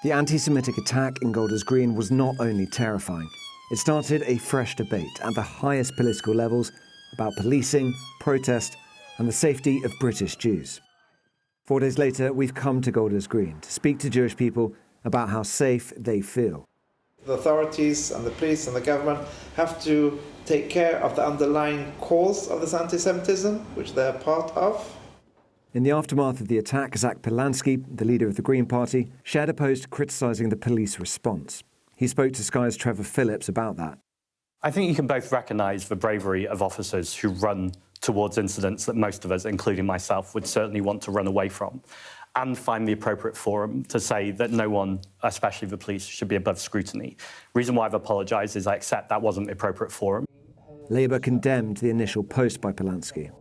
The anti-Semitic attack in Golders Green was not only terrifying, it started a fresh debate at the highest political levels about policing, protest, and the safety of British Jews. 4 days later, we've come to Golders Green to speak to Jewish people about how safe they feel. The authorities and the police and the government have to take care of the underlying cause of this anti-Semitism, which they're part of. In the aftermath of the attack, Zack Polanski, the leader of the Green Party, shared a post criticising the police response. He spoke to Sky's Trevor Phillips about that. I think you can both recognise the bravery of officers who run towards incidents that most of us, including myself, would certainly want to run away from, and find the appropriate forum to say that no one, especially the police, should be above scrutiny. The reason why I've apologised is I accept that wasn't the appropriate forum. Labour condemned the initial post by Polanski.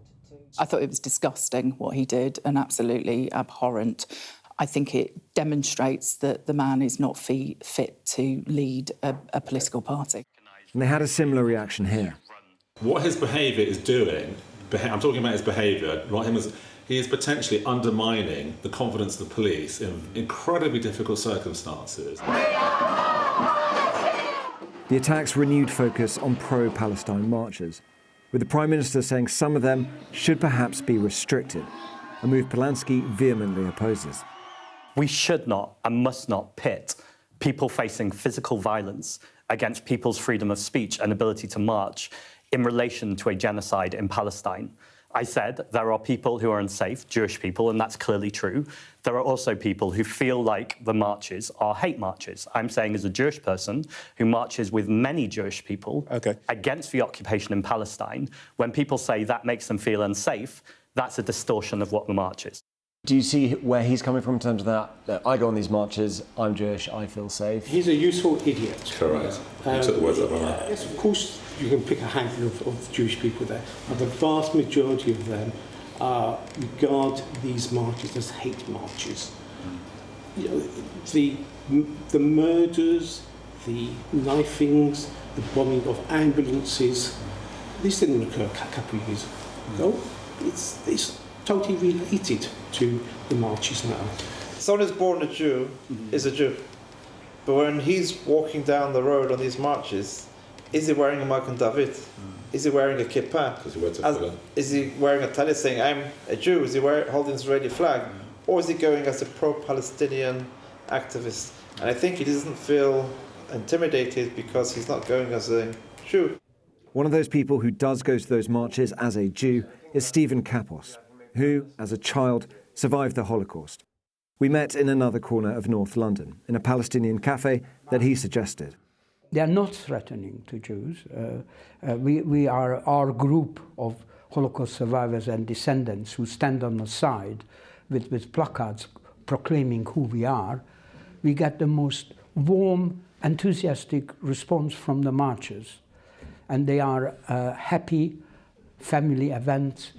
I thought it was disgusting what he did and absolutely abhorrent. I think it demonstrates that the man is not fit to lead a political party. And they had a similar reaction here. What his behaviour is doing, I'm talking about his behaviour, he is potentially undermining the confidence of the police in incredibly difficult circumstances. The attacks renewed focus on pro-Palestine marchers, with the Prime Minister saying some of them should perhaps be restricted, a move Polanski vehemently opposes. We should not and must not pit people facing physical violence against people's freedom of speech and ability to march in relation to a genocide in Palestine. I said there are people who are unsafe, Jewish people, and that's clearly true. There are also people who feel like the marches are hate marches. I'm saying as a Jewish person who marches with many Jewish people against the occupation in Palestine, when people say that makes them feel unsafe, that's a distortion of what the march is. Do you see where he's coming from in terms of that? I go on these marches, I'm Jewish, I feel safe. He's a useful idiot. Correct. You took the words out of my mouth. Yes, of course you can pick a handful of Jewish people there, but the vast majority of them regard these marches as hate marches. You know, the murders, the knifings, the bombing of ambulances, this didn't occur a couple of years ago. It's totally related to the marches now. Someone who's born a Jew is a Jew. But when he's walking down the road on these marches, is he wearing a Magen David? Is he wearing a kippah? Is he wearing a talit saying, I'm a Jew? Is he holding the Israeli flag? Or is he going as a pro-Palestinian activist? And I think he doesn't feel intimidated because he's not going as a Jew. One of those people who does go to those marches as a Jew is Stephen Kapos, who, as a child, survived the Holocaust. We met in another corner of North London, in a Palestinian cafe that he suggested. They are not threatening to Jews. We are our group of Holocaust survivors and descendants who stand on the side with placards proclaiming who we are. We get the most warm, enthusiastic response from the marchers. And they are happy family events,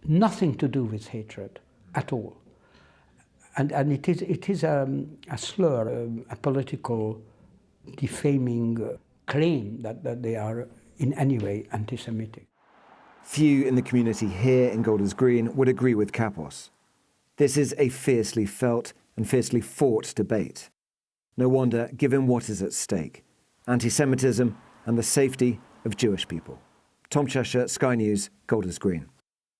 nothing to do with hatred at all. And it is a slur, a political defaming claim that they are in any way anti-Semitic. Few in the community here in Golders Green would agree with Kapos. This is a fiercely felt and fiercely fought debate. No wonder, given what is at stake: anti-Semitism and the safety of Jewish people. Tom Cheshire, Sky News, Golders Green.